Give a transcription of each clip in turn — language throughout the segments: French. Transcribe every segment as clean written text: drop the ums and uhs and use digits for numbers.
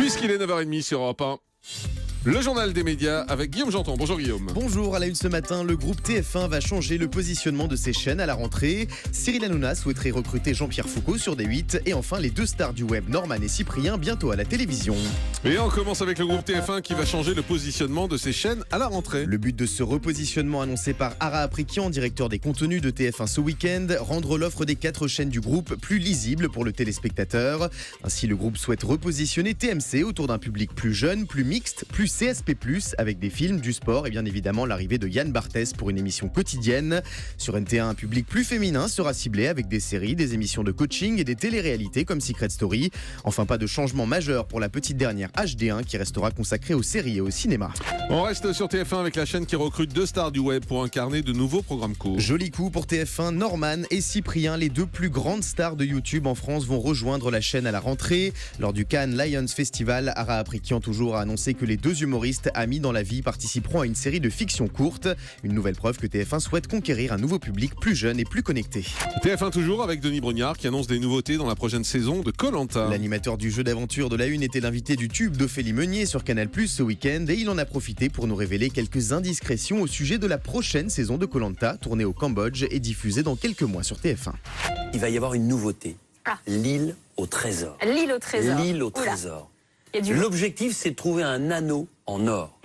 Puisqu'il est 9h30 sur Europe 1. Le journal des médias avec Guillaume Janton. Bonjour Guillaume. Bonjour, à la une ce matin, le groupe TF1 va changer le positionnement de ses chaînes à la rentrée. Cyril Hanouna souhaiterait recruter Jean-Pierre Foucault sur D8 et enfin les deux stars du web, Norman et Cyprien, bientôt à la télévision. Et on commence avec le groupe TF1 qui va changer le positionnement de ses chaînes à la rentrée. Le but de ce repositionnement annoncé par Ara Aprikian, directeur des contenus de TF1 ce week-end, rendre l'offre des 4 chaînes du groupe plus lisible pour le téléspectateur. Ainsi, le groupe souhaite repositionner TMC autour d'un public plus jeune, plus mixte, plus CSP+, avec des films, du sport et bien évidemment l'arrivée de Yann Barthès pour une émission quotidienne. Sur NT1, un public plus féminin sera ciblé avec des séries, des émissions de coaching et des téléréalités comme Secret Story. Enfin, pas de changement majeur pour la petite dernière HD1 qui restera consacrée aux séries et au cinéma. On reste sur TF1 avec la chaîne qui recrute 2 stars du web pour incarner de nouveaux programmes courts. Joli coup pour TF1, Norman et Cyprien, les 2 plus grandes stars de YouTube en France, vont rejoindre la chaîne à la rentrée. Lors du Cannes Lions Festival, Ara Aprikian toujours a annoncé que les 2 humoristes amis dans la vie participeront à une série de fiction courte. Une nouvelle preuve que TF1 souhaite conquérir un nouveau public plus jeune et plus connecté. TF1 toujours avec Denis Brognard qui annonce des nouveautés dans la prochaine saison de Koh-Lanta. L'animateur du jeu d'aventure de la Une était l'invité du tube d'Ophélie Meunier sur Canal+ ce week-end et il en a profité pour nous révéler quelques indiscrétions au sujet de la prochaine saison de Koh-Lanta, tournée au Cambodge et diffusée dans quelques mois sur TF1. Il va y avoir une nouveauté. L'île au trésor. L'île au trésor. L'île au Oula. trésor. Il y a du L'objectif, c'est de trouver un anneau en or.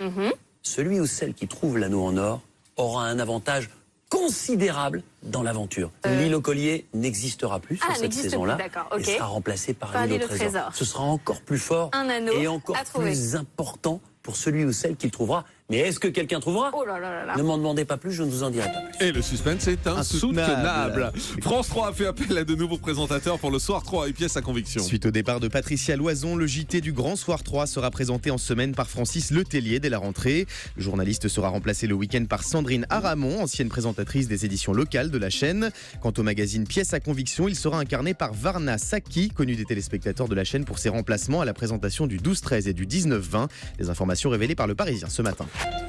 Celui ou celle qui trouve l'anneau en or aura un avantage considérable dans l'aventure. L'île au collier n'existera plus sur cette n'existe saison-là. plus, d'accord, ok. Elle sera remplacée par Par l'île au trésor. Ce sera encore plus fort Un anneau et encore à trouver. plus important pour celui ou celle qui le trouvera. Mais est-ce que quelqu'un trouvera? Oh là là là là. Ne m'en demandez pas plus, je ne vous en dirai pas plus. Et le suspense est insoutenable. France 3 a fait appel à de nouveaux présentateurs pour le Soir 3 et pièce à conviction. Suite au départ de Patricia Loison, le JT du Grand Soir 3 sera présenté en semaine par Francis Letellier dès la rentrée. Le journaliste sera remplacé le week-end par Sandrine Aramon, ancienne présentatrice des éditions locales de la chaîne. Quant au magazine Pièce à conviction, il sera incarné par Varna Saki, connue des téléspectateurs de la chaîne pour ses remplacements à la présentation du 12-13 et du 19-20. Les informations révélées par Le Parisien ce matin.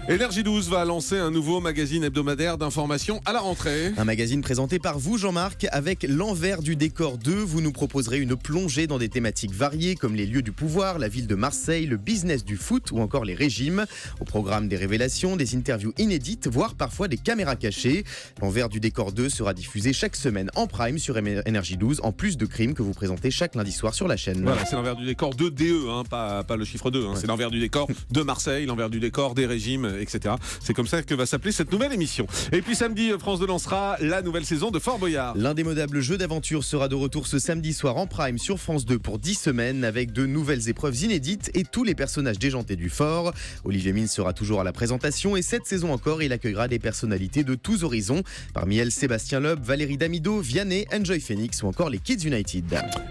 Énergie 12 va lancer un nouveau magazine hebdomadaire d'information à la rentrée. Un magazine présenté par vous, Jean-Marc, avec l'envers du décor 2. Vous nous proposerez une plongée dans des thématiques variées comme les lieux du pouvoir, la ville de Marseille, le business du foot ou encore les régimes. Au programme, des révélations, des interviews inédites, voire parfois des caméras cachées. L'envers du décor 2 sera diffusé chaque semaine en prime sur Énergie 12, en plus de Crimes que vous présentez chaque lundi soir sur la chaîne. Voilà, c'est l'envers du décor de DE, pas le chiffre 2. C'est l'envers du décor de Marseille, l'envers du décor des régimes, etc. C'est comme ça que va s'appeler cette nouvelle émission. Et puis samedi, France 2 lancera la nouvelle saison de Fort Boyard. L'indémodable jeu d'aventure sera de retour ce samedi soir en prime sur France 2 pour 10 semaines avec de nouvelles épreuves inédites et tous les personnages déjantés du fort. Olivier Mine sera toujours à la présentation et cette saison encore, il accueillera des personnalités de tous horizons. Parmi elles, Sébastien Loeb, Valérie Damido, Vianney, Enjoy Phoenix ou encore les Kids United.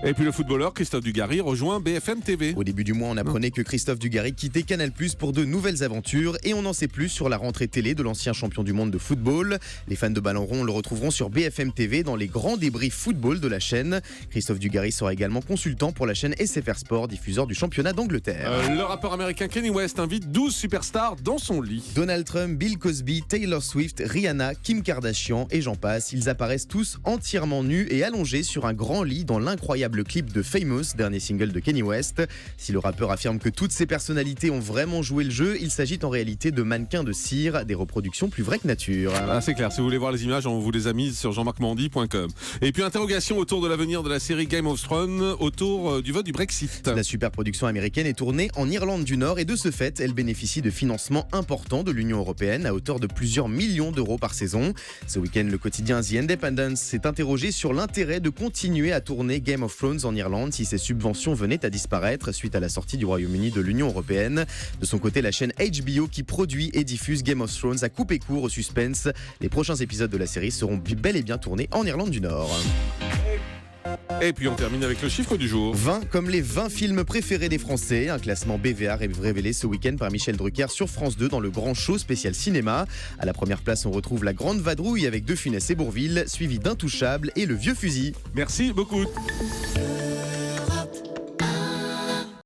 Et puis le footballeur Christophe Dugarry rejoint BFM TV. Au début du mois, on apprenait que Christophe Dugarry quittait Canal+ pour de nouvelles aventures et on en sait plus sur la rentrée télé de l'ancien champion du monde de football. Les fans de ballon rond le retrouveront sur BFM TV dans les grands débriefs football de la chaîne. Christophe Dugarry sera également consultant pour la chaîne SFR Sport, diffuseur du championnat d'Angleterre. Le rappeur américain Kanye West invite 12 superstars dans son lit. Donald Trump, Bill Cosby, Taylor Swift, Rihanna, Kim Kardashian et j'en passe. Ils apparaissent tous entièrement nus et allongés sur un grand lit dans l'incroyable clip de Famous, dernier single de Kanye West. Si le rappeur affirme que toutes ces personnalités ont vraiment joué le jeu, il s'agit en réalité de mannequins de cire, des reproductions plus vraies que nature. Ah, c'est clair, si vous voulez voir les images, on vous les a mises sur jeanmarcmandy.com. Et puis interrogation autour de l'avenir de la série Game of Thrones, autour du vote du Brexit. La superproduction américaine est tournée en Irlande du Nord et de ce fait, elle bénéficie de financements importants de l'Union européenne à hauteur de plusieurs millions d'euros par saison. Ce week-end, le quotidien The Independent s'est interrogé sur l'intérêt de continuer à tourner Game of Thrones en Irlande si ces subventions venaient à disparaître suite à la sortie du Royaume-Uni de l'Union européenne. De son côté, la chaîne HBO qui produit et diffuse Game of Thrones a coupé court au suspense. Les prochains épisodes de la série seront bel et bien tournés en Irlande du Nord. Et puis on termine avec le chiffre du jour. 20 comme les 20 films préférés des Français. Un classement BVA révélé ce week-end par Michel Drucker sur France 2 dans le grand show spécial cinéma. À la première place, on retrouve La Grande Vadrouille avec De Funès et Bourvil, suivi d'Intouchable et Le Vieux Fusil. Merci beaucoup.